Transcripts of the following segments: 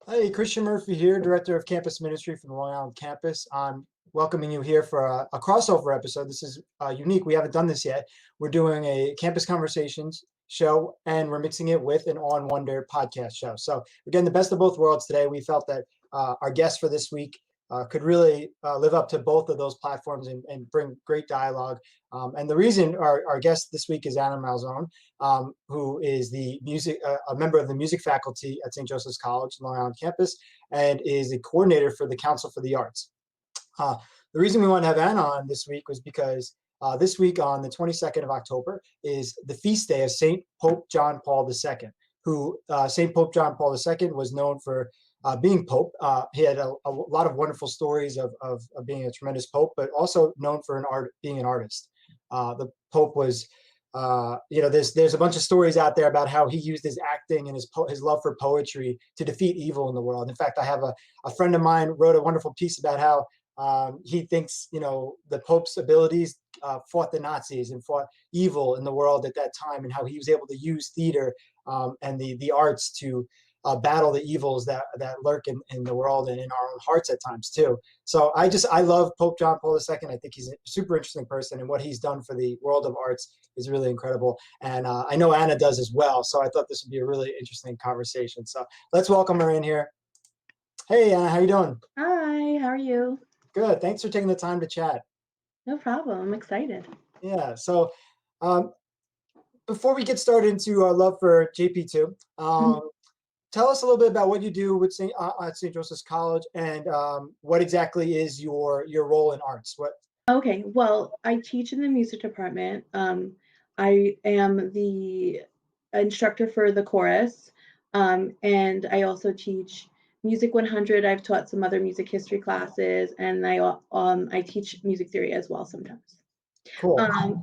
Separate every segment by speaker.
Speaker 1: Hey, Christian Murphy here, Director of Campus Ministry from the Long Island campus. I'm welcoming you here for a crossover episode. This is unique. We haven't done this yet. We're doing a campus conversations show, and we're mixing it with an On Wonder podcast show. So we're getting the best of both worlds today. We felt that our guest for this week could really live up to both of those platforms and bring great dialogue. And the reason our guest this week is Anna Malzone, who is a member of the music faculty at St. Joseph's College, Long Island campus, and is a coordinator for the Council for the Arts. Uh, the reason we want to have Anna on this week was because this week on the 22nd of October is the feast day of St. Pope John Paul II, who St. Pope John Paul II was known for being Pope. He had a lot of wonderful stories of being a tremendous Pope, but also known for being an artist. The Pope was there's a bunch of stories out there about how he used his acting and his love for poetry to defeat evil in the world. In fact, I have a friend of mine wrote a wonderful piece about how he thinks, the Pope's abilities fought the Nazis and fought evil in the world at that time, and how he was able to use theater and the arts to battle the evils that lurk in the world and in our own hearts at times too. So I love Pope John Paul II. I think he's a super interesting person, and what he's done for the world of arts is really incredible. And I know Anna does as well. So I thought this would be a really interesting conversation. So let's welcome her in here. Hey, Anna, how you doing?
Speaker 2: Hi, how are you?
Speaker 1: Good. Thanks for taking the time to chat.
Speaker 2: No problem. I'm excited.
Speaker 1: Yeah. So um, before we get started into our love for JP2,
Speaker 2: Mhm.
Speaker 1: tell us a little bit about what you do with at St. Joseph's College, and what exactly is your role in arts? What?
Speaker 2: Okay, well, I teach in the music department. I am the instructor for the chorus, and I also teach Music 100. I've taught some other music history classes, and I teach music theory as well sometimes.
Speaker 1: Cool.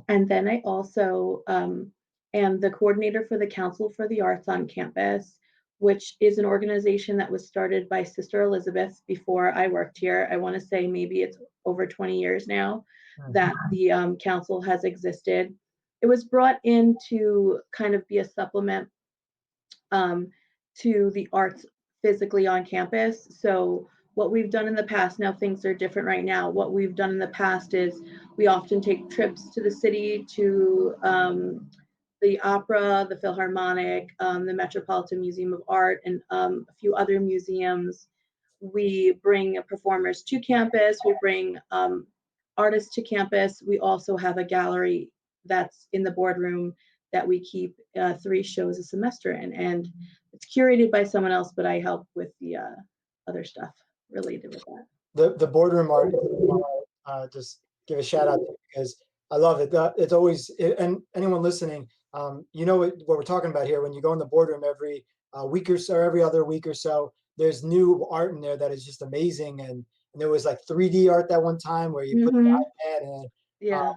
Speaker 2: And then I also am the coordinator for the Council for the Arts on campus, which is an organization that was started by Sister Elizabeth before I worked here. I want to say maybe it's over 20 years now
Speaker 1: Mhm.
Speaker 2: that the council has existed. It was brought in to kind of be a supplement um, to the arts physically on campus. So what we've done in the past, now things are different right now. What we've done in the past is we often take trips to the city to the opera, the Philharmonic, the Metropolitan Museum of Art, and a few other museums. We bring performers to campus. We bring artists to campus. We also have a gallery that's in the boardroom that we keep 3 shows a semester in, and it's curated by someone else, but I help with the other stuff related with that.
Speaker 1: The boardroom art, just give a shout out to, because I love it. It's always, and anyone listening, what we're talking about here. When you go in the boardroom every week or so, every other week or so, there's new art in there that is just amazing. And there was like 3D art that one time where you put
Speaker 2: Mm-hmm.
Speaker 1: the iPad in. Uh,
Speaker 2: Yeah.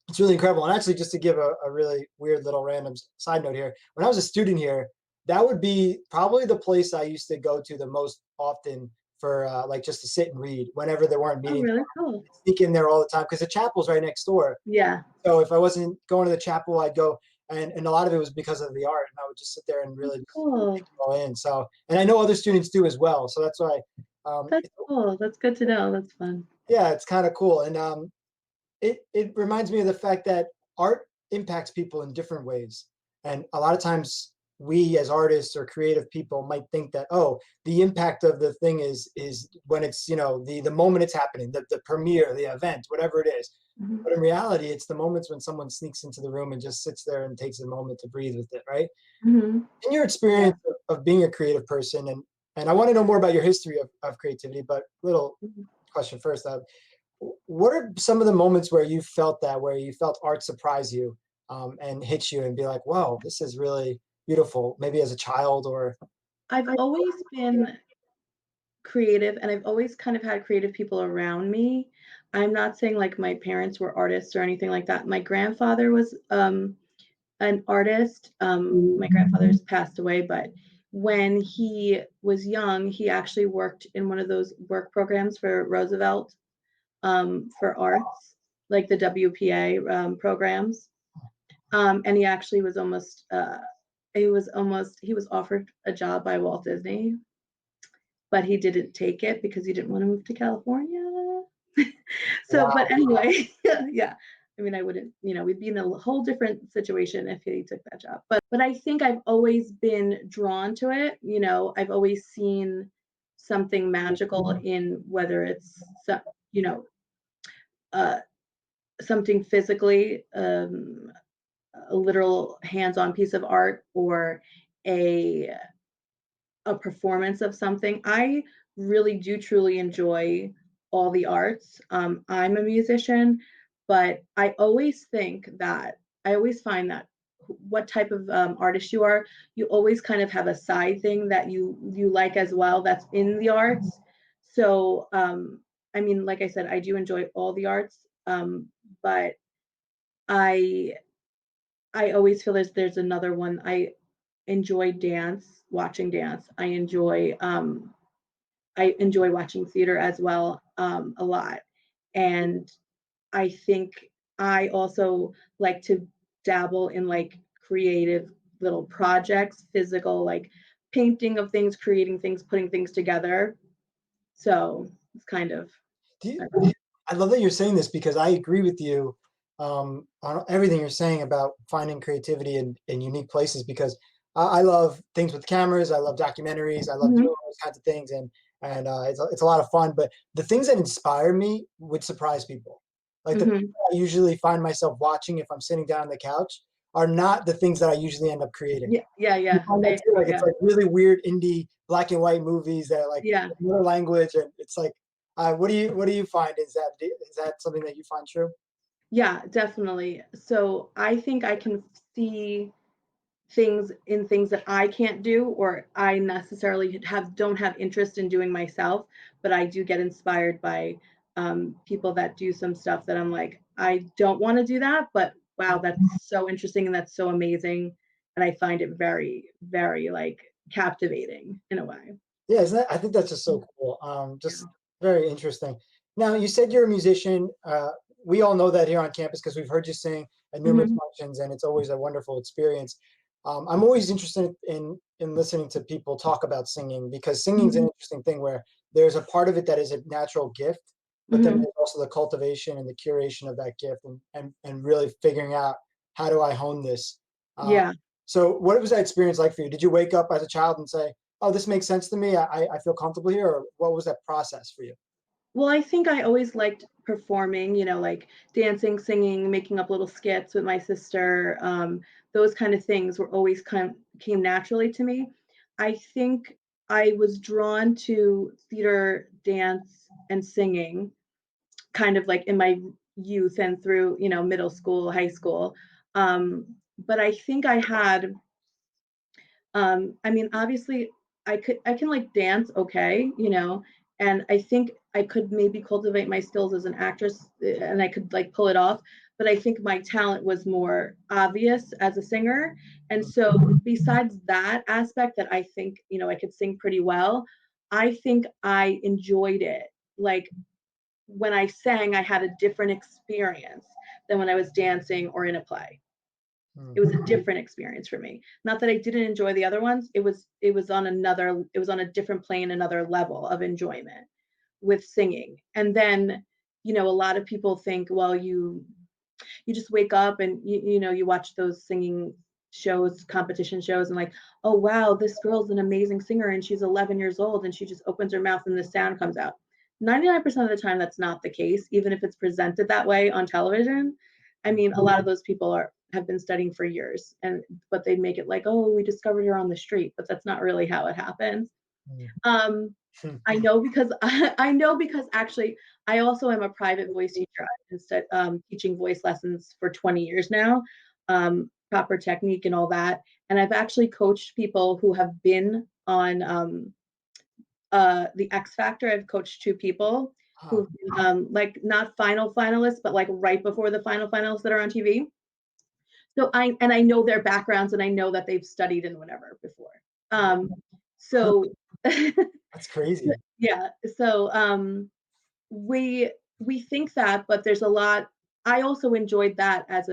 Speaker 1: it's really incredible. And actually, just to give a really weird little random side note here, when I was a student here, that would be probably the place I used to go to the most often for like just to sit and read whenever there weren't
Speaker 2: Oh,
Speaker 1: meetings.
Speaker 2: really cool.
Speaker 1: I'd sneak in there all the time because the chapel's right next door.
Speaker 2: Yeah.
Speaker 1: So if I wasn't going to the chapel, I'd go, and a lot of it was because of the art, and I would just sit there and really
Speaker 2: That's
Speaker 1: just take
Speaker 2: cool.
Speaker 1: it all in. So, and I know other students do as well. So that's why,
Speaker 2: That's cool. That's good to know. That's fun.
Speaker 1: yeah, it's kind of cool. And it reminds me of the fact that art impacts people in different ways. And a lot of times we as artists or creative people might think that, oh, the impact of the thing is when it's, the moment it's happening, the premiere, the event, whatever it is.
Speaker 2: Mhm.
Speaker 1: But in reality, it's the moments when someone sneaks into the room and just sits there and takes a moment to breathe with it, right?
Speaker 2: Mhm.
Speaker 1: In your
Speaker 2: Yeah.
Speaker 1: experience of being a creative person, and I want to know more about your history of creativity, but little
Speaker 2: Mhm.
Speaker 1: question first. What are some of the moments where you felt that, where you felt art surprise you, and hit you and be like, "Whoa, this is really beautiful"? Maybe as a child, or
Speaker 2: I've always been creative, and I've always kind of had creative people around me. I'm not saying like my parents were artists or anything like that. My grandfather was an artist. My grandfather's passed away, but when he was young, he actually worked in one of those work programs for Roosevelt for arts, like the WPA programs. And he actually was almost he was offered a job by Walt Disney. but he didn't take it because he didn't want to move to California. So, but
Speaker 1: Wow.
Speaker 2: anyway, yeah. I mean, I wouldn't, we'd be in a whole different situation if he took that job. But I think I've always been drawn to it. I've always seen something magical in whether it's you know uh, something physically, a literal hands-on piece of art, or a a performance of something. I really do truly enjoy all the arts. I'm a musician, but I always find that what type of artist you are, you always kind of have a side thing that you like as well that's in the arts. So, I mean, like I said, I do enjoy all the arts, but I I always feel there's another one. I enjoy dance, watching dance. I enjoy watching theater as well, a lot. And I think I also like to dabble in like creative little projects, physical, like painting of things, creating things, putting things together. So it's kind of,
Speaker 1: Do you, I love that you're saying this because I agree with you on everything you're saying about finding creativity in unique places because I love things with cameras. I love documentaries. I love doing
Speaker 2: mhm,
Speaker 1: all those kinds of things, and it's a lot of fun. But the things that inspire me would surprise people. Like the things
Speaker 2: mhm.
Speaker 1: that I usually find myself watching if I'm sitting down on the couch are not the things that I usually end up creating.
Speaker 2: Yeah, yeah,
Speaker 1: You
Speaker 2: yeah.
Speaker 1: find that too? Like it's
Speaker 2: Yeah,
Speaker 1: like really weird indie black and white movies that are like
Speaker 2: yeah.
Speaker 1: another language, and it's like what do you find? Is that something that you find true?
Speaker 2: Yeah, definitely. So I think I can see things that I can't do, or I necessarily don't have interest in doing myself, but I do get inspired by people that do some stuff that I'm like, I don't want to do that, but wow, that's so interesting and that's so amazing, and I find it very, very like captivating in a way.
Speaker 1: Yeah, isn't that, I think that's just so cool.
Speaker 2: Yeah.
Speaker 1: Just very interesting. Now, you said you're a musician. We all know that here on campus because we've heard you sing at numerous
Speaker 2: Hmm.
Speaker 1: functions, and it's always a wonderful experience. I'm always interested in listening to people talk about singing because singing is an
Speaker 2: Hmm.
Speaker 1: interesting thing where there's a part of it that is a natural gift, but then
Speaker 2: Hmm.
Speaker 1: there's also the cultivation and the curation of that gift, and really figuring out how do I hone this. Uh,
Speaker 2: Yeah.
Speaker 1: so, what was that experience like for you? Did you wake up as a child and say, oh, this makes sense to me. I feel comfortable here. Or what was that process for you?
Speaker 2: Well, I think I always liked performing, like dancing, singing, making up little skits with my sister. Those kind of things were always came naturally to me. I think I was drawn to theater, dance, and singing kind of like in my youth and through, middle school, high school. But I think I had I mean, obviously, I can like dance okay, and I think I could maybe cultivate my skills as an actress, and I could like pull it off. But I think my talent was more obvious as a singer. And
Speaker 1: Mm,
Speaker 2: so, besides that aspect, that I think, I could sing pretty well, I think I enjoyed it. Like when I sang, I had a different experience than when I was dancing or in a play. It was
Speaker 1: mm,
Speaker 2: a different experience for me. Not that I didn't enjoy the other ones. It was on a different plane, another level of enjoyment with singing. And then, a lot of people think, well, you just wake up and you watch those singing shows, competition shows, and like, oh wow, this girl's an amazing singer and she's 11 years old and she just opens her mouth and the sound comes out. 99% of the time that's not the case, even if it's presented that way on television. I
Speaker 1: mm,
Speaker 2: mean, a lot of those people have been studying for years, and but they make it like, oh, we discovered her on the street, but that's not really how it happens.
Speaker 1: mm,
Speaker 2: um
Speaker 1: mm.
Speaker 2: I know because I know because actually I also am a private voice teacher. I've been teaching voice lessons for 20 years now, proper technique and all that. And I've actually coached people who have been on the X Factor. I've coached two people
Speaker 1: Ah,
Speaker 2: who've been, like not final finalists, but like right before the final finalists that are on TV. So I know their backgrounds and I know that they've studied and whatever before. So
Speaker 1: that's crazy.
Speaker 2: yeah, so we we think that, but there's a lot. I also enjoyed that as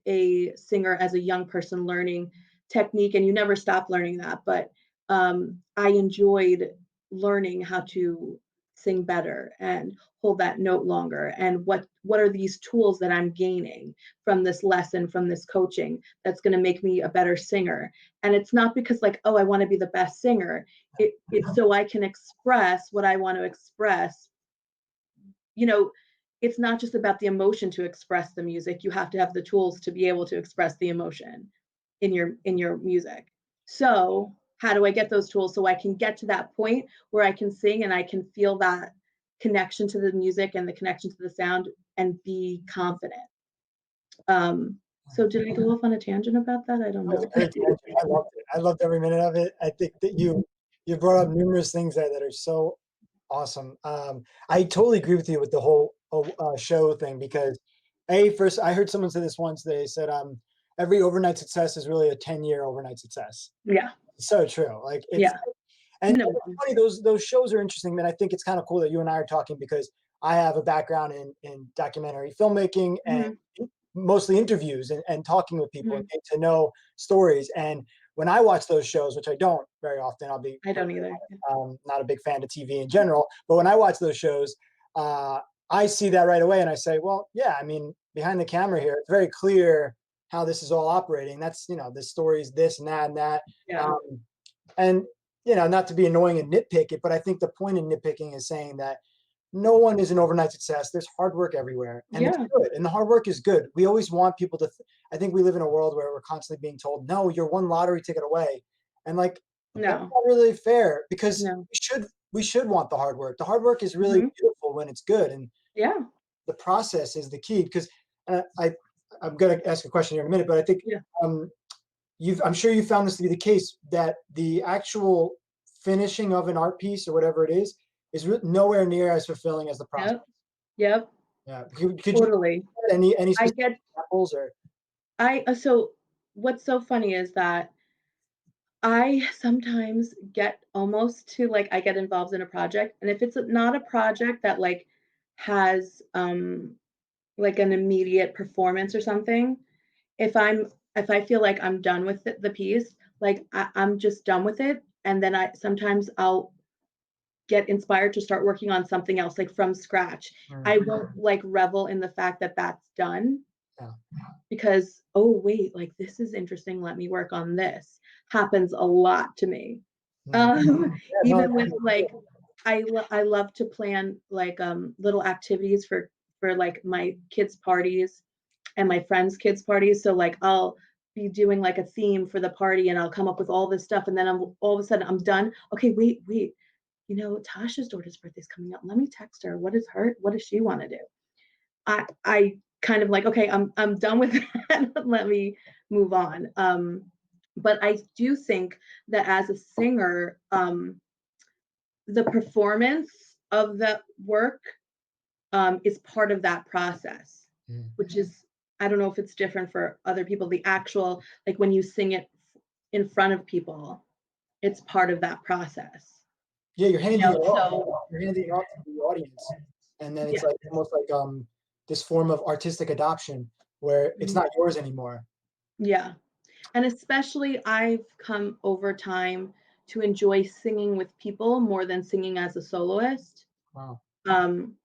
Speaker 2: a singer, as a young person learning technique, and you never stop learning that. But I enjoyed learning how to sing better and hold that note longer, and what are these tools that I'm gaining from this lesson, from this coaching, that's going to make me a better singer. And it's not because like, oh, I want to be the best singer. It's so I can express what I want to express. you know it's not just about the emotion to express the music. You have to have the tools to be able to express the emotion in your music. So how do I get those tools so I can get to that point where I can sing and I can feel that connection to the music and the connection to the sound and be confident. So did I go off on a tangent about that? I don't
Speaker 1: That was a
Speaker 2: know.
Speaker 1: great tangent. I loved it. I loved every minute of it. I think that you brought up numerous things there that are so awesome. I totally agree with you with the whole show thing because first I heard someone say this once. They said every overnight success is really a 10-year overnight success.
Speaker 2: Yeah,
Speaker 1: It's so true. Like it's
Speaker 2: yeah,
Speaker 1: and it's
Speaker 2: minimum.
Speaker 1: funny, those shows are interesting, man. I think it's kind of cool that you and I are talking because I have a background in documentary filmmaking and
Speaker 2: Hmm.
Speaker 1: mostly interviews and talking with people and
Speaker 2: Hmm.
Speaker 1: getting to know stories. And when I watch those shows, which I don't very often, I'll be
Speaker 2: I don't either.
Speaker 1: not a big fan of TV in general. But when I watch those shows, uh, I see that right away, and I say, well, yeah, I mean, behind the camera here, it's very clear how this is all operating. That's the stories, this and that and that.
Speaker 2: Yeah,
Speaker 1: Um, and not to be annoying and nitpick it, but I think the point in nitpicking is saying that no one is an overnight success. There's hard work everywhere, and it's
Speaker 2: yeah,
Speaker 1: good. And the hard work is good. We always want people to. I think we live in a world where we're constantly being told, "No, you're one lottery ticket away," and like that's
Speaker 2: no,
Speaker 1: not really fair because
Speaker 2: no.
Speaker 1: we should want the hard work. The hard work is really
Speaker 2: Hmm.
Speaker 1: beautiful when it's good, and
Speaker 2: Yeah,
Speaker 1: the process is the key. Because I'm going to ask a question here in a minute, but I think
Speaker 2: yeah.
Speaker 1: um, I'm sure you found this to be the case that the actual finishing of an art piece or whatever it is nowhere near as fulfilling as the process.
Speaker 2: Yep, yep,
Speaker 1: Yeah. Could you
Speaker 2: totally.
Speaker 1: any
Speaker 2: I
Speaker 1: specific
Speaker 2: get
Speaker 1: examples or
Speaker 2: so what's so funny is that I sometimes get almost to like I get involved in a project, and if it's not a project that like has like an immediate performance or something, if I feel like I'm done with the piece, like I'm just done with it, and then I sometimes I'll get inspired to start working on something else like from scratch. I
Speaker 1: mm,
Speaker 2: won't like revel in the fact that that's done
Speaker 1: yeah.
Speaker 2: because, oh wait, like this is interesting, let me work on this. Happens a lot to me.
Speaker 1: Mm. Yeah, no,
Speaker 2: Even with like I love to plan like little activities for like my kids parties and my friends kids parties. So like I'll be doing like a theme for the party and I'll come up with all this stuff, and then I'm all of a sudden I'm done. Okay, wait, Tasha's daughter's birthday's coming up, let me text her. What does she want to do? I kind of like, okay, I'm done with that. Let me move on. But I do think that as a singer, the performance of the work is part of that process,
Speaker 1: Mm.
Speaker 2: which is, I don't know if it's different for other people. The actual, like when you sing it in front of people, it's part of that process.
Speaker 1: Yeah, you're
Speaker 2: You
Speaker 1: handing
Speaker 2: know,
Speaker 1: it off.
Speaker 2: so
Speaker 1: You're handing it off to the audience, and then it's
Speaker 2: yeah.
Speaker 1: like almost like this form of artistic adoption where it's
Speaker 2: Mhm.
Speaker 1: not yours anymore.
Speaker 2: Yeah. And especially I've come over time to enjoy singing with people more than singing as a soloist.
Speaker 1: Wow.
Speaker 2: Um,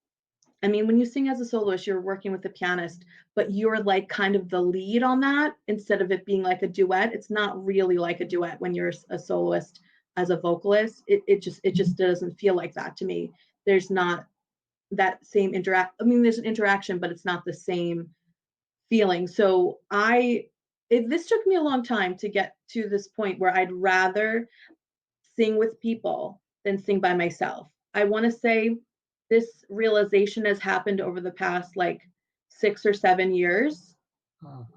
Speaker 2: I mean, when you sing as a soloist, you're working with a pianist, but you're like kind of the lead on that instead of it being like a duet. It's not really like a duet when you're a soloist as a vocalist. It just doesn't feel like that to me. There's not that same interact. I mean, there's an interaction, but it's not the same feeling. So this took me a long time to get to this point where I'd rather sing with people than sing by myself. I want to say this realization has happened over the past like 6 or 7 years.
Speaker 1: Oh,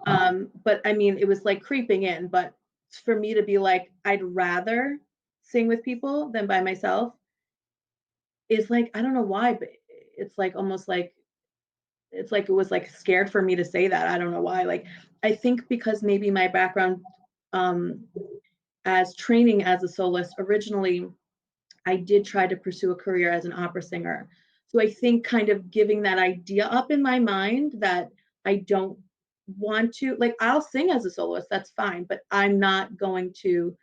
Speaker 2: But I mean, it was like creeping in. But for me to be like, I'd rather sing with people than by myself is like, I don't know why, but it's like almost like it's like it was like scared for me to say that. I don't know why. Like I think because maybe my background um as training as a soloist originally, I did try to pursue a career as an opera singer. So I think kind of giving that idea up in my mind that I don't want to, like I'll sing as a soloist, that's fine, but I'm not going to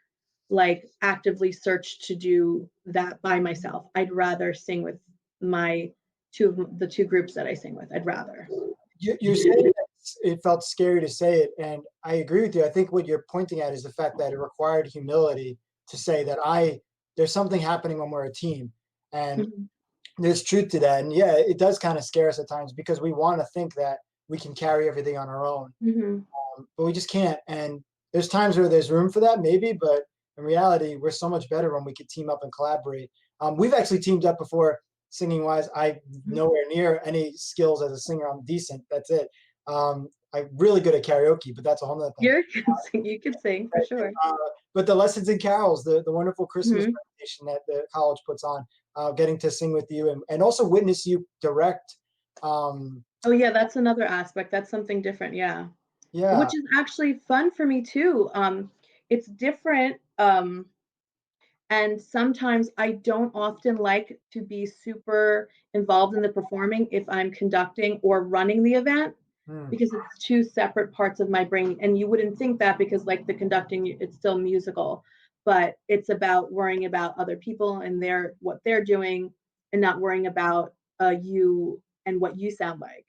Speaker 2: like actively search to do that by myself. I'd rather sing with my the two groups that I sing with. I'd rather.
Speaker 1: You're saying that it felt scary to say it, and I agree with you. I think what you're pointing at is the fact that it required humility to say that there's something happening when we're a team, and
Speaker 2: Mhm.
Speaker 1: there's truth to that. And yeah, it does kind of scare us at times because we want to think that we can carry everything on our own,
Speaker 2: Mhm.
Speaker 1: but we just can't. And there's times where there's room for that, maybe, but in reality, we're so much better when we could team up and collaborate. We've actually teamed up before, singing wise. I nowhere near any skills as a singer. I'm decent. That's it. I'm really good at karaoke, but that's a whole nother thing.
Speaker 2: You can sing for sure.
Speaker 1: Uh, but the lessons and carols, the wonderful Christmas
Speaker 2: Mhm.
Speaker 1: presentation that the college puts on, getting to sing with you and also witness you direct. Um,
Speaker 2: Oh yeah, that's another aspect. That's something different. Yeah.
Speaker 1: yeah,
Speaker 2: Which is actually fun for me too. It's different. And sometimes I don't often like to be super involved in the performing if I'm conducting or running the event
Speaker 1: mm,
Speaker 2: because it's two separate parts of my brain. And you wouldn't think that because, like, the conducting, it's still musical, but it's about worrying about other people and what they're doing and not worrying about you and what you sound like,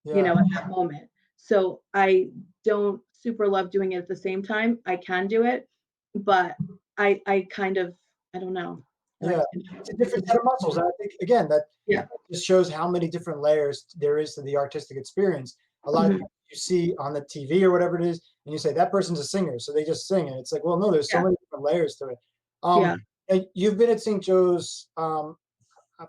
Speaker 1: yeah,
Speaker 2: at that moment. So I don't super love doing it at the same time. I can do it, but I kind of, I don't know. I
Speaker 1: yeah.
Speaker 2: like to
Speaker 1: It's a different set of muscles. And I think again that
Speaker 2: yeah.
Speaker 1: just shows how many different layers there is to the artistic experience. A lot of
Speaker 2: Mhm.
Speaker 1: people you see on the TV or whatever it is, and you say that person's a singer, so they just sing, and it's like, well, no, there's so
Speaker 2: Yeah.
Speaker 1: many different layers to it. Um,
Speaker 2: Yeah.
Speaker 1: and you've been at St. Joe's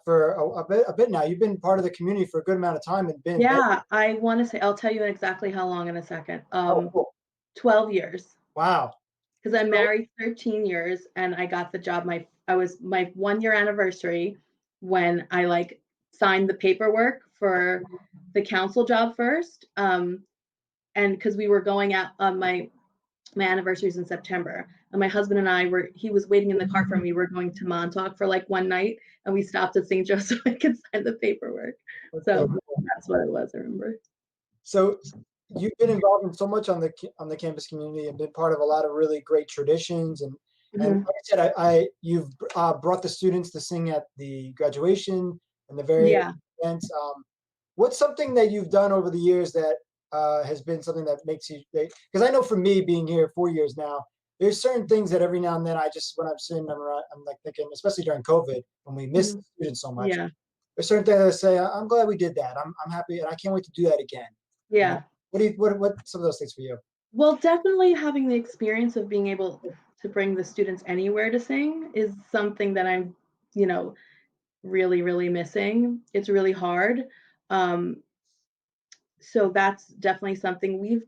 Speaker 1: for a bit now. You've been part of the community for a good amount of time and been embedded.
Speaker 2: Yeah, I wanna say I'll tell you exactly how long in a second.
Speaker 1: Oh, cool.
Speaker 2: 12 years,
Speaker 1: Wow.
Speaker 2: because 'cause I'm
Speaker 1: So,
Speaker 2: married 13 years and I got the job I was my 1-year anniversary when I, like, signed the paperwork for the council job first, and because we were going out on my anniversary is in September. And my husband and he was waiting in the car for me. We were going to Montauk for like one night and we stopped at St. Joe so I could sign the paperwork.
Speaker 1: that's so
Speaker 2: So
Speaker 1: cool.
Speaker 2: that's what it was, I remember.
Speaker 1: So you've been involved in so much on the campus community and been part of a lot of really great traditions and
Speaker 2: Mhm.
Speaker 1: like I said, you've brought the students to sing at the graduation and the various
Speaker 2: Yeah.
Speaker 1: events. What's something that you've done over the years that has been something that makes you? Because I know for me, being here 4 years now, there's certain things that every now and then I just when I'm sitting, I'm like thinking, especially during COVID when we missed
Speaker 2: Mhm.
Speaker 1: the students so much.
Speaker 2: Yeah.
Speaker 1: There's certain things that I say, I'm glad we did that. I'm happy, and I can't wait to do that again. You know,
Speaker 2: Yeah.
Speaker 1: what some of those things for you?
Speaker 2: Well, definitely having the experience of being able to bring the students anywhere to sing is something that I'm, you know, really, really missing. It's really hard. Um, so that's definitely something we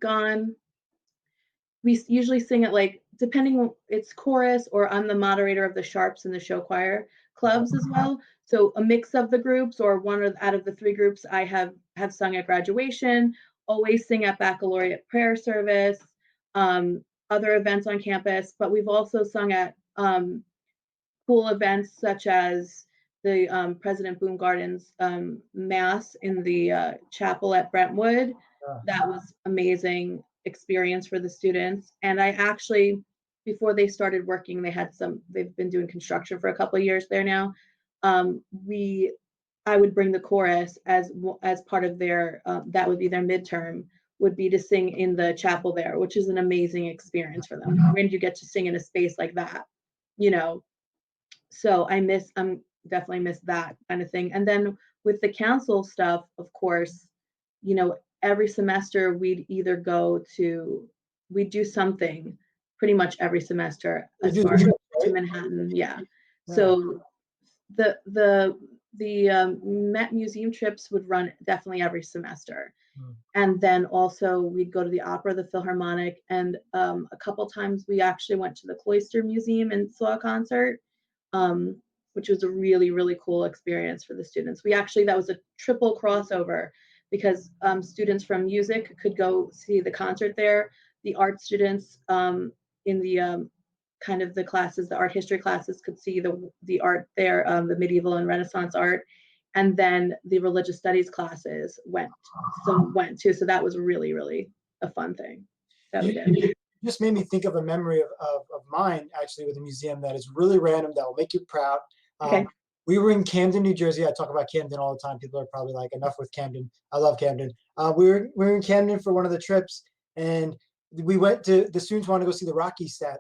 Speaker 2: usually sing it like depending on it's chorus or I'm the moderator of the sharps and the show choir clubs as well. So a mix of the groups or out of the three groups I have sung at graduation, always sing at baccalaureate prayer service, other events on campus, but we've also sung at cool events such as the President Boone Gardens mass in the chapel at Brentwood.
Speaker 1: Uh,
Speaker 2: That was amazing experience for the students. And I actually, before they started working, they've been doing construction for a couple of years there now. We I would bring the chorus as part of their that would be their midterm would be to sing in the chapel there, which is an amazing experience for them. When you get to sing in a space like that, you know, so I'm definitely miss that kind of thing. And then with the council stuff, of course, every semester we'd do something pretty much every semester
Speaker 1: you
Speaker 2: as
Speaker 1: do
Speaker 2: far
Speaker 1: the
Speaker 2: as
Speaker 1: trips,
Speaker 2: to
Speaker 1: right?
Speaker 2: Manhattan. Yeah.
Speaker 1: Yeah.
Speaker 2: So the Met Museum trips would run definitely every semester.
Speaker 1: Mm.
Speaker 2: And then also we'd go to the opera, the Philharmonic, and a couple times we actually went to the Cloister Museum and saw a concert, um, which was a really, really cool experience for the students. That was a triple crossover because students from music could go see the concert there. The art students in the kind of the classes, the art history classes, could see the art there, the medieval and Renaissance art, and then the religious studies classes went too. So that was really, really a fun thing that we
Speaker 1: You
Speaker 2: did.
Speaker 1: just made me think of a memory of mine actually with a museum that is really random that will make you proud. Um,
Speaker 2: Okay.
Speaker 1: we were in Camden, New Jersey. I talk about Camden all the time. People are probably like, enough with Camden. I love Camden. We were in Camden for one of the trips, and we went to the students wanted to go see the Rocky statue,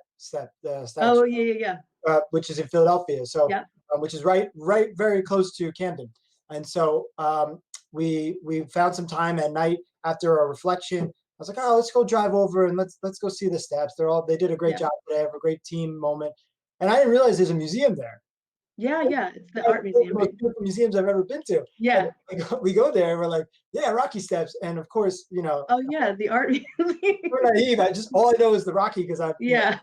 Speaker 2: Oh, yeah, yeah, yeah.
Speaker 1: which is in Philadelphia. So,
Speaker 2: Yeah,
Speaker 1: which is right, very close to Camden. And so we found some time at night after our reflection. I was like, oh, let's go drive over and let's go see the steps. They did a great
Speaker 2: yeah.
Speaker 1: job today. Have a great team moment. And I didn't realize there's a museum there.
Speaker 2: Yeah, yeah. It's the
Speaker 1: One
Speaker 2: art
Speaker 1: of the
Speaker 2: museum,
Speaker 1: most
Speaker 2: right?
Speaker 1: beautiful museums I've ever been to. And
Speaker 2: Yeah.
Speaker 1: we go there and we're like, yeah, Rocky Steps. And of course,
Speaker 2: Oh, yeah, the art museum.
Speaker 1: we're naive. All I know is the Rocky because
Speaker 2: Yeah.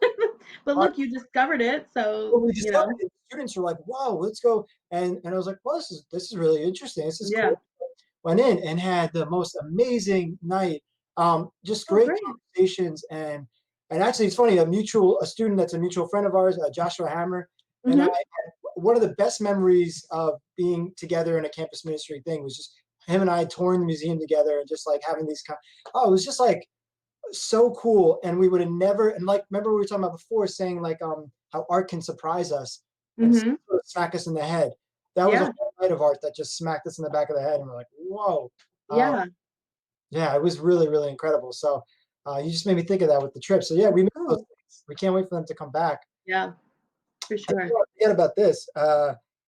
Speaker 2: But look, you discovered it, so,
Speaker 1: well, we discovered it. Students were like, "Wow, let's go!" And I was like, "Well, this is really interesting. This is
Speaker 2: yeah.
Speaker 1: cool." Went in and had the most amazing night. Just
Speaker 2: Oh,
Speaker 1: great
Speaker 2: great.
Speaker 1: conversations and actually, it's funny. A student that's a mutual friend of ours, Joshua Hammer, and I
Speaker 2: Mhm.
Speaker 1: had one of the best memories of being together in a campus ministry thing was just him and I touring the museum together and just like having these. Oh, it was just like so cool. And we would have never, and like, remember we were talking about before saying like, how art can surprise us and
Speaker 2: Mhm.
Speaker 1: sort of smack us in the head. That was a
Speaker 2: Yeah.
Speaker 1: whole night of art that just smacked us in the back of the head. And we're like, whoa. Um,
Speaker 2: Yeah.
Speaker 1: yeah, it was really, really incredible. So, you just made me think of that with the trip. So yeah, we miss those
Speaker 2: Oh,
Speaker 1: things. We can't wait for them to come back.
Speaker 2: yeah, for
Speaker 1: I
Speaker 2: sure.
Speaker 1: forget about this.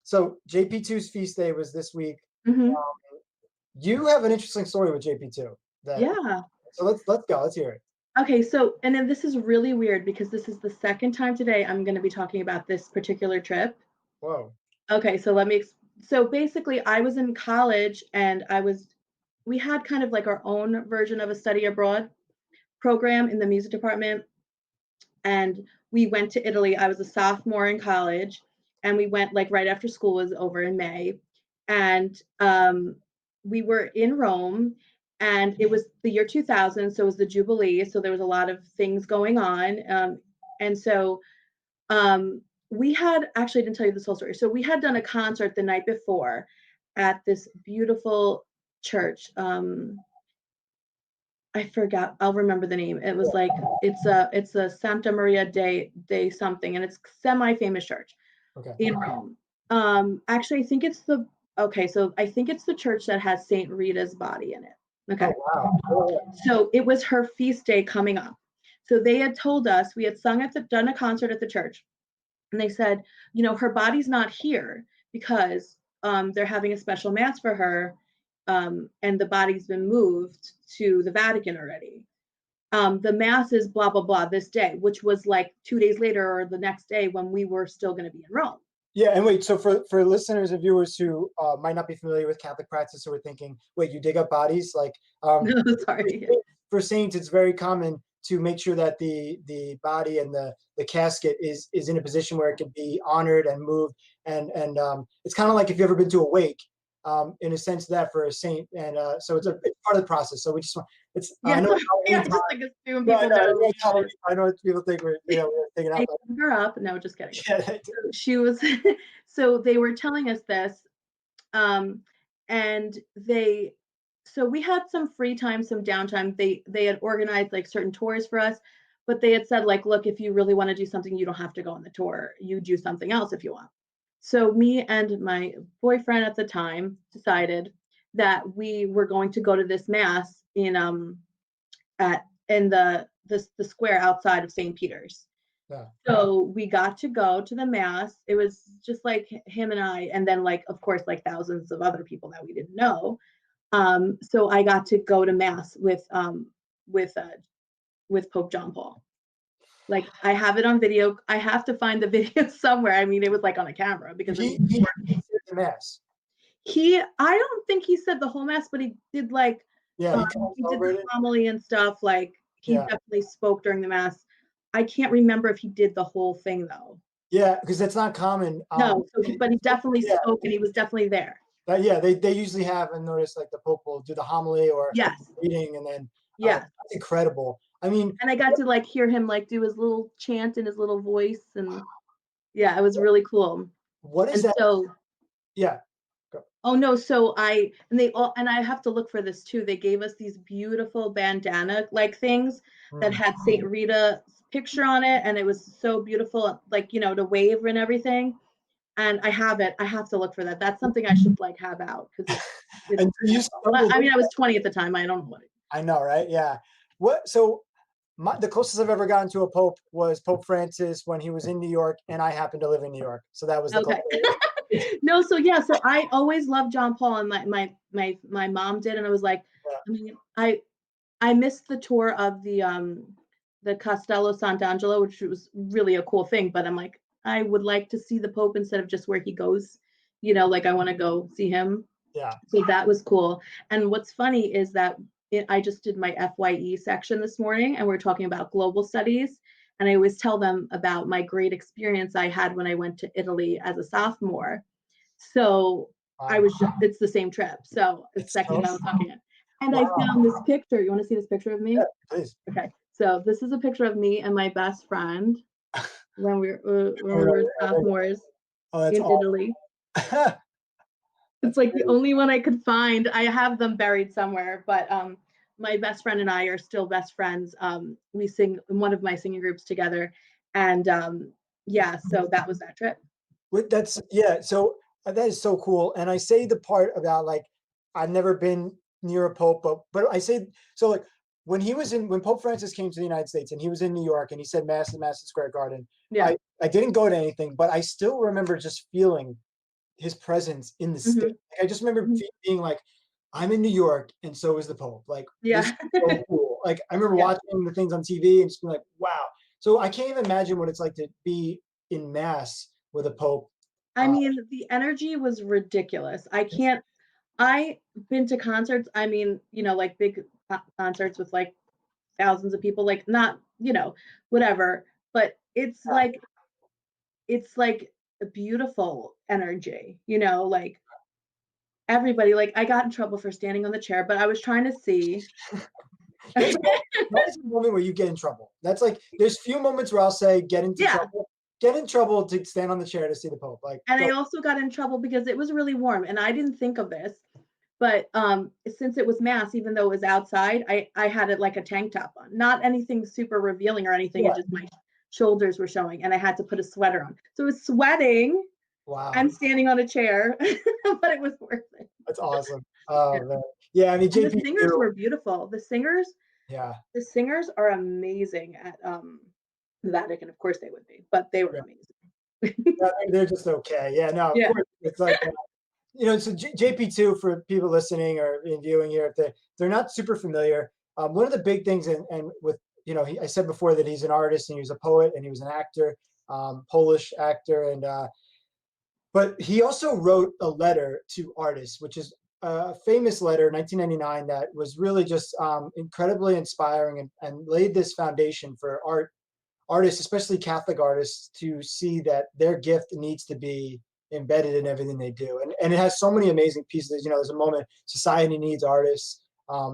Speaker 1: So JP2's feast day was this week.
Speaker 2: Mhm.
Speaker 1: Um, you have an interesting story with JP2 that,
Speaker 2: Yeah.
Speaker 1: so let's go. Let's hear it.
Speaker 2: Okay, so and then this is really weird because this is the second time today I'm gonna be talking about this particular trip.
Speaker 1: Whoa.
Speaker 2: Okay, so let me so basically I was in college and we had kind of like our own version of a study abroad program in the music department, and we went to Italy. I was a sophomore in college, and we went like right after school was over in May, and we were in Rome, and it was the year 2000, so it was the Jubilee, so there was a lot of things going on, and so um, we had actually I didn't tell you this whole story. So we had done a concert the night before at this beautiful church. I forgot. I'll remember the name. It was like it's a Santa Maria de something, and it's semi-famous church
Speaker 1: Okay.
Speaker 2: in Rome. Actually, I think it's the okay. So I think it's the church that has Saint Rita's body in it.
Speaker 1: Oh
Speaker 2: Okay.
Speaker 1: wow.
Speaker 2: So it was her feast day coming up. So they had told us we had done a concert at the church, and they said, her body's not here because they're having a special mass for her, and the body's been moved to the Vatican already. The mass is blah blah blah this day, which was like 2 days later or the next day when we were still going to be in Rome.
Speaker 1: Yeah, and wait, so for listeners and viewers who might not be familiar with Catholic practice, who are thinking, wait, you dig up bodies? Like,
Speaker 2: No, sorry.
Speaker 1: for saints, it's very common to make sure that the body and the casket is in a position where it can be honored and moved, and it's kind of like if you've ever been to a wake, in a sense that for a saint, and so it's part of the process. So we just want it's I
Speaker 2: Yeah,
Speaker 1: know
Speaker 2: sorry.
Speaker 1: it's
Speaker 2: I
Speaker 1: Halloween
Speaker 2: just
Speaker 1: time.
Speaker 2: like assume
Speaker 1: No, I
Speaker 2: people
Speaker 1: know,
Speaker 2: know.
Speaker 1: I know people think we're thinking
Speaker 2: They
Speaker 1: out, but
Speaker 2: dug her up. No, just kidding.
Speaker 1: yeah,
Speaker 2: So she was. So they were telling us this, um, and so we had some free time, some downtime. They had organized like certain tours for us, but they had said like, look, if you really want to do something, you don't have to go on the tour. You do something else if you want. So me and my boyfriend at the time decided that we were going to go to this mass at in the square outside of St. Peter's.
Speaker 1: yeah.
Speaker 2: So we got to go to the mass. It was just like him and I, and then like of course like thousands of other people that we didn't know. So I got to go to mass with uh, with Pope John Paul. Like I have it on video. I have to find the video somewhere. I mean, it was like on a camera because it was
Speaker 1: He did the mass.
Speaker 2: I don't think he said the whole mass, but he did like
Speaker 1: Yeah,
Speaker 2: um,
Speaker 1: he kind of
Speaker 2: he did the
Speaker 1: celebrated.
Speaker 2: homily and stuff. Like he
Speaker 1: Yeah,
Speaker 2: definitely spoke during the mass. I can't remember if he did the whole thing though.
Speaker 1: yeah, because that's not common.
Speaker 2: No, but he definitely
Speaker 1: Yeah,
Speaker 2: spoke and he was definitely there.
Speaker 1: yeah, they usually have and notice like the Pope will do the homily or
Speaker 2: Yes,
Speaker 1: reading, and then
Speaker 2: yes.
Speaker 1: that's incredible. I mean,
Speaker 2: And I got to like hear him like do his little chant in his little voice, and yeah, it was really cool.
Speaker 1: what is
Speaker 2: And
Speaker 1: that?
Speaker 2: so
Speaker 1: Yeah,
Speaker 2: Oh no, so I have to look for this too. They gave us these beautiful bandana like things that
Speaker 1: Mm.
Speaker 2: had Saint Rita's picture on it, and it was so beautiful, like to wave and everything. And I have it. I have to look for that. That's something I should like have out because it's
Speaker 1: And so you
Speaker 2: beautiful.
Speaker 1: stumbled
Speaker 2: I
Speaker 1: in.
Speaker 2: mean, I was 20 at the time. I don't know what.
Speaker 1: I know, right? Yeah. So the closest I've ever gotten to a pope was Pope Francis when he was in New York, and I happened to live in New York, so that was the
Speaker 2: Okay.
Speaker 1: closest.
Speaker 2: No, so yeah, so I always loved John Paul, and my mom did, and I was like,
Speaker 1: Yeah,
Speaker 2: I mean, I missed the tour of the Castello Sant'Angelo, which was really a cool thing, but I'm like, I would like to see the Pope instead of just where he goes, like I want to go see him.
Speaker 1: yeah.
Speaker 2: So that was cool. And what's funny is that I just did my FYE section this morning, and we're talking about global studies. And I always tell them about my great experience I had when I went to Italy as a sophomore. So
Speaker 1: Wow.
Speaker 2: it's the same trip. So the
Speaker 1: It's
Speaker 2: second
Speaker 1: so
Speaker 2: I was talking it. And I
Speaker 1: wow.
Speaker 2: found this picture. You want to see this picture of
Speaker 1: Yeah,
Speaker 2: me?
Speaker 1: please.
Speaker 2: Okay. So this is a picture of me and my best friend when
Speaker 1: Oh,
Speaker 2: we
Speaker 1: no,
Speaker 2: were
Speaker 1: yeah, yeah.
Speaker 2: sophomores
Speaker 1: Oh, that's
Speaker 2: in Italy.
Speaker 1: awesome.
Speaker 2: It's
Speaker 1: That's
Speaker 2: like the
Speaker 1: great.
Speaker 2: only one I could find. I have them buried somewhere, but my best friend and I are still best friends. We sing in one of my singing groups together, and yeah, so that was that trip.
Speaker 1: That's yeah. So that is so cool. And I say the part about like I've never been near a pope, but I say so like when Pope Francis came to the United States and he was in New York and he said Mass in Madison Square Garden.
Speaker 2: Yeah.
Speaker 1: I didn't go to anything, but I still remember just feeling his presence in the state.
Speaker 2: Hmm.
Speaker 1: Like, I just remember
Speaker 2: Hmm.
Speaker 1: being like, I'm in New York, and so is the Pope. Like this
Speaker 2: Yeah.
Speaker 1: is so cool. Like I remember
Speaker 2: Yeah.
Speaker 1: watching the things on TV and just being like, wow. So I can't even imagine what it's like to be in mass with a Pope.
Speaker 2: I
Speaker 1: Uh,
Speaker 2: mean, the energy was ridiculous. I can't. I've been to concerts. I mean, like big concerts with like thousands of people. Like not, whatever. But it's like a beautiful energy. Like everybody. Like I got in trouble for standing on the chair, but I was trying to see.
Speaker 1: there's a moment, that is a moment where you get in trouble. That's like there's few moments where I'll say get into
Speaker 2: Yeah.
Speaker 1: trouble. Get in trouble to stand on the chair to see the Pope. Like
Speaker 2: And I
Speaker 1: go.
Speaker 2: also got in trouble because it was really warm, and I didn't think of this. But since it was mass, even though it was outside, I had it like a tank top on. Not anything super revealing or anything.
Speaker 1: Yeah.
Speaker 2: It just my shoulders were showing, and I had to put a sweater on. So it was sweating
Speaker 1: Wow.
Speaker 2: and standing on a chair, but it was worth it.
Speaker 1: That's awesome.
Speaker 2: Yeah.
Speaker 1: Oh man. Yeah, I mean
Speaker 2: And the singers
Speaker 1: JP2.
Speaker 2: were beautiful.
Speaker 1: Yeah.
Speaker 2: The singers are amazing at the Vatican. Of course they would be, but they were
Speaker 1: Yeah.
Speaker 2: amazing.
Speaker 1: Yeah, they're just okay. Yeah, no, of
Speaker 2: Yeah.
Speaker 1: course. It's like so JP2 for people listening or in viewing here, if they're not super familiar, one of the big things, and with I said before that he's an artist and he was a poet and he was an actor, Polish actor, and but he also wrote a letter to artists, which is a famous letter, 1999, that was really just incredibly inspiring and laid this foundation for artists, especially Catholic artists, to see that their gift needs to be embedded in everything they do. And it has so many amazing pieces. There's a moment society needs artists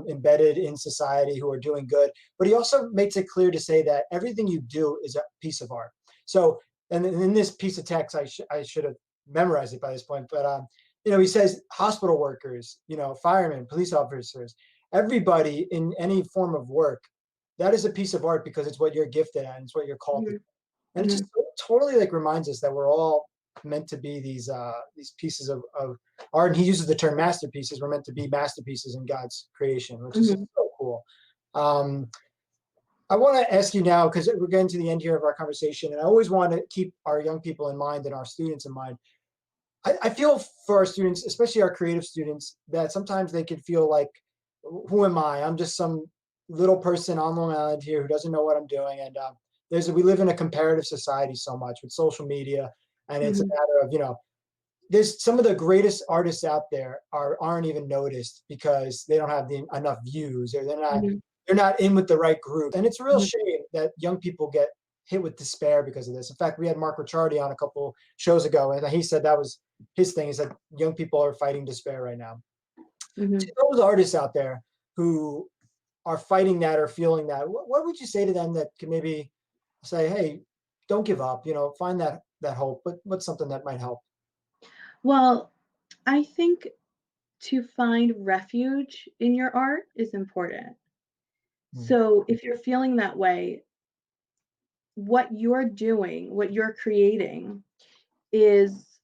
Speaker 1: embedded in society who are doing good. But he also makes it clear to say that everything you do is a piece of art. So, and in this piece of text, I should have memorized it by this point. But he says hospital workers, firemen, police officers, everybody in any form of work, that is a piece of art because it's what you're gifted at and it's what you're called to.
Speaker 2: Mhm,
Speaker 1: And it just
Speaker 2: mhm,
Speaker 1: totally like reminds us that we're all meant to be these pieces of art. And he uses the term masterpieces. We're meant to be masterpieces in God's creation, which is
Speaker 2: mhm.
Speaker 1: so cool. Um, I want to ask you now, because we're getting to the end here of our conversation, and I always want to keep our young people in mind and our students in mind. I feel for our students, especially our creative students, that sometimes they could feel like, who am I? I'm just some little person on Long Island here who doesn't know what I'm doing. And we live in a comparative society so much with social media, and it's a
Speaker 2: Mhm,
Speaker 1: matter of there's some of the greatest artists out there aren't even noticed because they don't have enough views, or
Speaker 2: mhm,
Speaker 1: they're not in with the right group. And it's a real
Speaker 2: mhm,
Speaker 1: shame that young people get hit with despair because of this. In fact, we had Mark Ricciardi on a couple shows ago, and he said that was his thing, is that young people are fighting despair right now. To
Speaker 2: mhm.
Speaker 1: those artists out there who are fighting that or feeling that, what would you say to them that can maybe say, hey, don't give up, find that hope, but what's something that might help?
Speaker 2: Well, I think to find refuge in your art is important.
Speaker 1: Mm,
Speaker 2: So if you're feeling that way, what you're doing, what you're creating is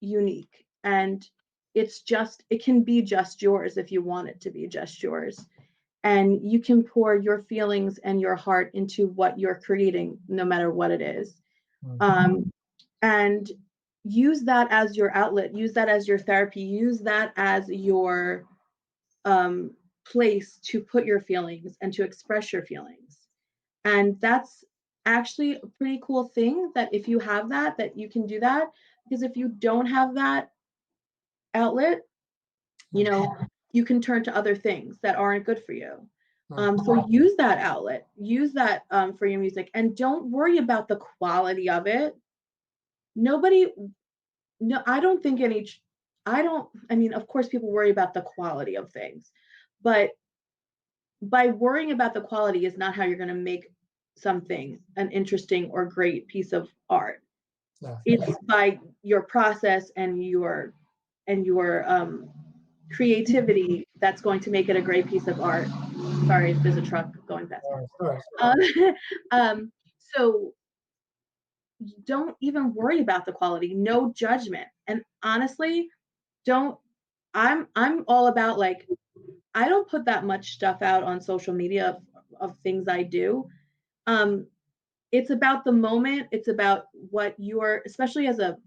Speaker 2: unique, and it can be just yours if you want it to be just yours. And you can pour your feelings and your heart into what you're creating, no matter what it is.
Speaker 1: mm,
Speaker 2: Um, and use that as your outlet, use that as your therapy, use that as your um, place to put your feelings and to express your feelings. And that's actually a pretty cool thing, that if you have that, that you can do that. Because if you don't have that outlet, you
Speaker 1: mm,
Speaker 2: know, you can turn to other things that aren't good for you.
Speaker 1: mm,
Speaker 2: So use that outlet, use that for your music, and don't worry about the quality of it. Nobody, no, I don't think any, I don't, I mean, of course, people worry about the quality of things, but by worrying about the quality is not how you're going to make something an interesting or great piece of art.
Speaker 1: yeah.
Speaker 2: It's by your process and your creativity that's going to make it a great piece of art. Sorry, there's a truck going past me.
Speaker 1: Of course.
Speaker 2: Um, so don't even worry about the quality. No judgment. And honestly, don't. I'm all about, like, I don't put that much stuff out on social media of things I do. Um, it's about the moment. It's about what you're, especially as a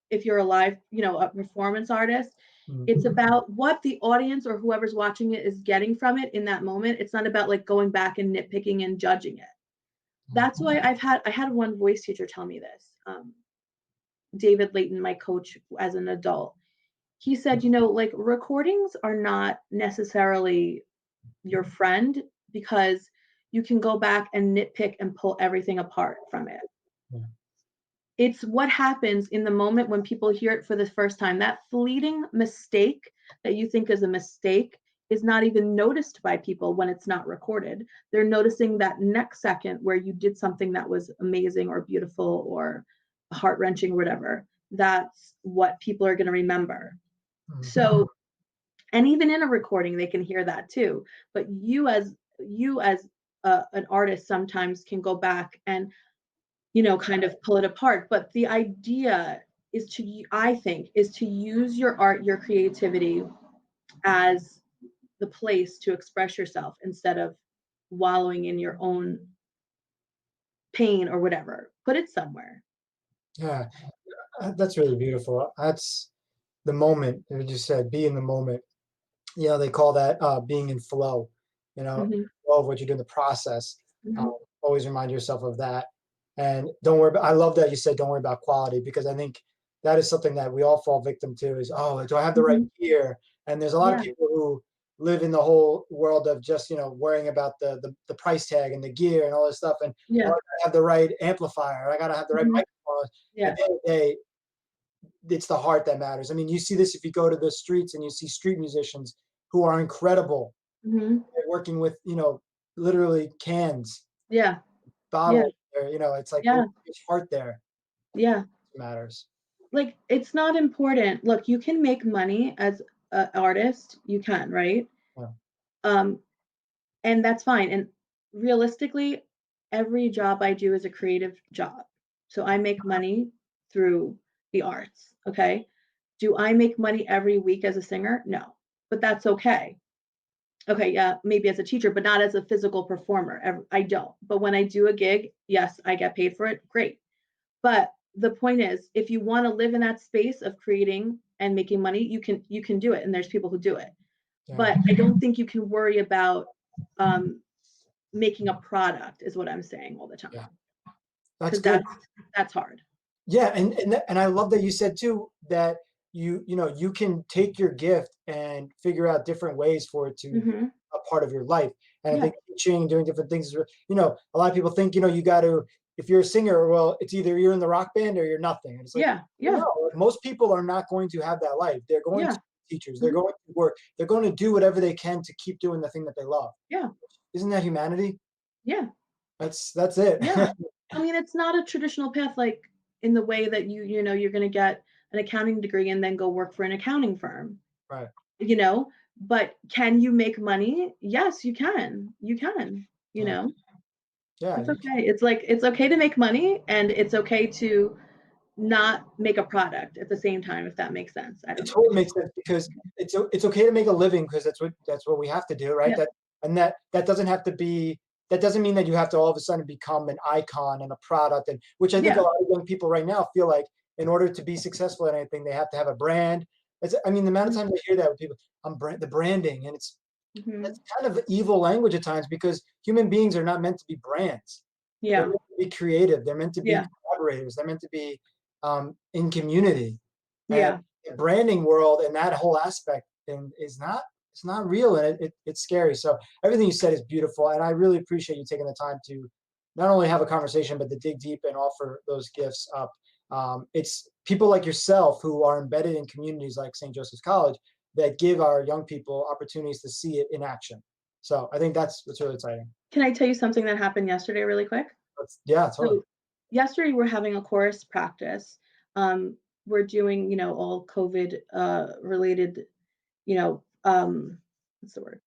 Speaker 2: if you're a live, a performance artist.
Speaker 1: Mm,
Speaker 2: It's about what the audience or whoever's watching it is getting from it in that moment. It's not about like going back and nitpicking and judging it.
Speaker 1: mm,
Speaker 2: That's why I had one voice teacher tell me this. David Layton, my coach as an adult, he said, like, recordings are not necessarily your friend, because you can go back and nitpick and pull everything apart from it.
Speaker 1: yeah.
Speaker 2: It's what happens in the moment when people hear it for the first time. That fleeting mistake that you think is a mistake is not even noticed by people when it's not recorded. They're noticing that next second where you did something that was amazing or beautiful or heart wrenching or whatever. That's what people are going to remember.
Speaker 1: Mm,
Speaker 2: So, and even in a recording, they can hear that too. But you as an artist sometimes can go back and kind of pull it apart. But the idea is I think, is to use your art, your creativity as the place to express yourself instead of wallowing in your own pain or whatever. Put it somewhere.
Speaker 1: yeah. That's really beautiful. That's the moment. You just said, be in the moment. They call that being in flow.
Speaker 2: Hmm.
Speaker 1: Flow of what you're doing, the process.
Speaker 2: Hmm.
Speaker 1: Um, always remind yourself of that, and don't worry. I love that you said don't worry about quality, because I think that is something that we all fall victim to. Is, oh, do I have the right
Speaker 2: Hmm.
Speaker 1: gear? And there's a lot of
Speaker 2: Yeah.
Speaker 1: people who live in the whole world of just worrying about the price tag and the gear and all this stuff, and oh, I
Speaker 2: Yeah.
Speaker 1: gotta have the right amplifier. I gotta have the right
Speaker 2: Hmm.
Speaker 1: microphone. At
Speaker 2: Yeah.
Speaker 1: the end of the day, it's the heart that matters. I mean, you see this if you go to the streets and you see street musicians who are incredible.
Speaker 2: Hmm.
Speaker 1: They're working with, literally cans,
Speaker 2: Yeah. Yeah.
Speaker 1: bottles. Or, it's like,
Speaker 2: Yeah.
Speaker 1: there's heart there
Speaker 2: Yeah.
Speaker 1: matters.
Speaker 2: Like, it's not important. Look, you can make money as an artist. You can, right?
Speaker 1: Yeah.
Speaker 2: Um, and that's fine. And realistically, every job I do is a creative job. So I make money through the arts. Okay. Do I make money every week as a singer? No, but that's okay. Okay. Yeah. Maybe as a teacher, but not as a physical performer. I don't. But when I do a gig, yes, I get paid for it. Great. But the point is, if you want to live in that space of creating and making money, you can do it. And there's people who do it.
Speaker 1: Yeah.
Speaker 2: But I don't think you can worry about um, making a product, is what I'm saying all the
Speaker 1: Yeah.
Speaker 2: time,
Speaker 1: That's
Speaker 2: because
Speaker 1: good.
Speaker 2: that's hard.
Speaker 1: Yeah, and I love that you said too that you can take your gift and figure out different ways for it to be
Speaker 2: Hmm.
Speaker 1: a part of your life. And I
Speaker 2: Yeah.
Speaker 1: think teaching, doing different things, a lot of people think, you got to, if you're a singer, well, it's either you're in the rock band or you're nothing. And it's like,
Speaker 2: Yeah.
Speaker 1: well,
Speaker 2: Yeah.
Speaker 1: no, like, most people are not going to have that life. They're going to
Speaker 2: Yeah.
Speaker 1: be teachers. They're
Speaker 2: Hmm.
Speaker 1: going to work. They're going to do whatever they can to keep doing the thing that they love.
Speaker 2: Yeah.
Speaker 1: Isn't that humanity?
Speaker 2: Yeah.
Speaker 1: That's it.
Speaker 2: Yeah. I mean, it's not a traditional path, like in the way that you're going to get an accounting degree and then go work for an accounting firm,
Speaker 1: Right.
Speaker 2: you know? But can you make money? Yes, you can. You can, you
Speaker 1: Yeah.
Speaker 2: know?
Speaker 1: Yeah.
Speaker 2: It's okay. It's like it's okay to make money and it's okay to not make a product at the same time, if that makes sense. I
Speaker 1: It
Speaker 2: don't know.
Speaker 1: totally makes sense because it's okay to make a living because that's what we have to do, right?
Speaker 2: Yeah.
Speaker 1: That doesn't have to be that doesn't mean that you have to all of a sudden become an icon and a product, and which I think a
Speaker 2: Yeah.
Speaker 1: lot of young people right now feel like in order to be successful at anything, they have to have a brand. I mean, the amount of times I hear that with people, the branding, and
Speaker 2: Mhm.
Speaker 1: that's kind of evil language at times because human beings are not meant to be brands. They're
Speaker 2: Yeah.
Speaker 1: meant to be creative. They're meant to be
Speaker 2: Yeah.
Speaker 1: collaborators. They're meant to be in community. And
Speaker 2: Yeah.
Speaker 1: the branding world and that whole aspect and is not it's not real and it's scary. So everything you said is beautiful, and I really appreciate you taking the time to not only have a conversation but to dig deep and offer those gifts up. It's people like yourself who are embedded in communities like St. Joseph's College that give our young people opportunities to see it in action. So I think that's really exciting.
Speaker 2: Can I tell you something that happened yesterday really quick?
Speaker 1: Yeah, totally.
Speaker 2: So yesterday we're having a chorus practice. We're doing, all COVID related, you know, what's the word?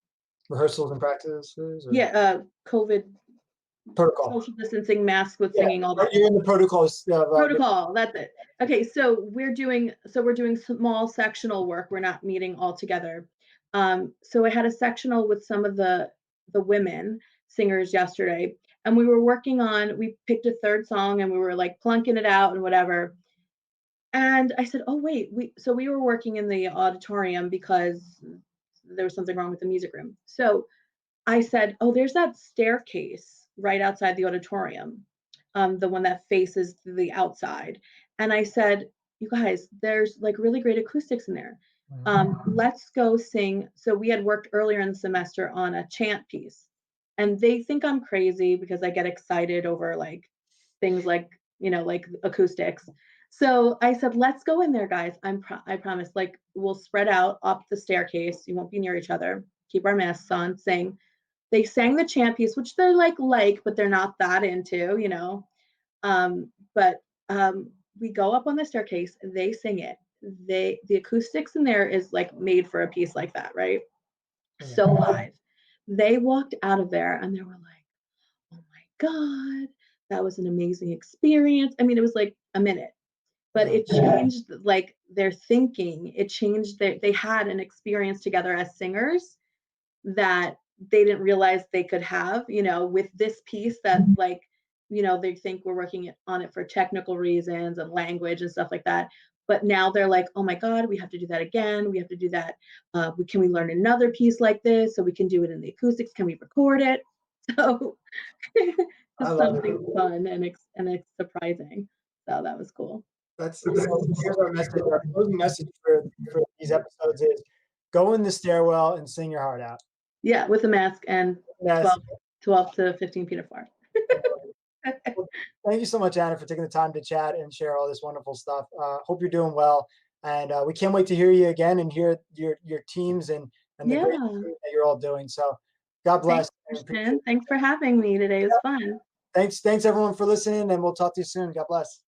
Speaker 1: Rehearsals and practices or
Speaker 2: Yeah, COVID,
Speaker 1: protocol.
Speaker 2: social distancing, masks with
Speaker 1: Yeah,
Speaker 2: singing, all that.
Speaker 1: you're in the protocols.
Speaker 2: Protocol, that's it. Okay, so we're doing small sectional work. We're not meeting all together. So I had a sectional with some of the women singers yesterday, and we picked a third song and we were like plunking it out and whatever. And I said, "Oh wait, we were working in the auditorium because there was something wrong with the music room." So I said, "Oh, there's that staircase right outside the auditorium, the one that faces the outside." And I said, "You guys, there's like really great acoustics in there. Let's go sing." So we had worked earlier in the semester on a chant piece, and they think I'm crazy because I get excited over like things like acoustics. So I said, "Let's go in there, guys. I promise. Like we'll spread out up the staircase. You won't be near each other. Keep our masks on. Sing." They sang the chant piece, which they're but they're not that into. But we go up on the staircase, they sing it. The acoustics in there is like made for a piece like that, right?
Speaker 1: Yeah.
Speaker 2: So live. They walked out of there and they were like, "Oh my God, that was an amazing experience." I mean, it was like a minute, but
Speaker 1: Yeah.
Speaker 2: it changed like their thinking. It changed they had an experience together as singers that they didn't realize they could have, with this piece that they think we're working on it for technical reasons and language and stuff like that. But now they're like, "Oh my God, we have to do that again. We have to do that. Can we learn another piece like this so we can do it in the acoustics? Can we record it?" So
Speaker 1: I
Speaker 2: it's
Speaker 1: love it.
Speaker 2: something fun and it's surprising. So that was cool.
Speaker 1: So here's our message. Our closing message for these episodes is go in the stairwell and sing your heart out.
Speaker 2: Yeah, with a mask and
Speaker 1: Yes.
Speaker 2: 12 to 15 feet apart.
Speaker 1: Well, thank you so much, Anna, for taking the time to chat and share all this wonderful stuff. Hope you're doing well, and we can't wait to hear you again and hear your teams and the great
Speaker 2: Yeah.
Speaker 1: things that you're all doing. So, God
Speaker 2: Thanks,
Speaker 1: bless. And appreciate
Speaker 2: Christian. Thanks for having me today. It was fun.
Speaker 1: Thanks everyone for listening, and we'll talk to you soon. God bless.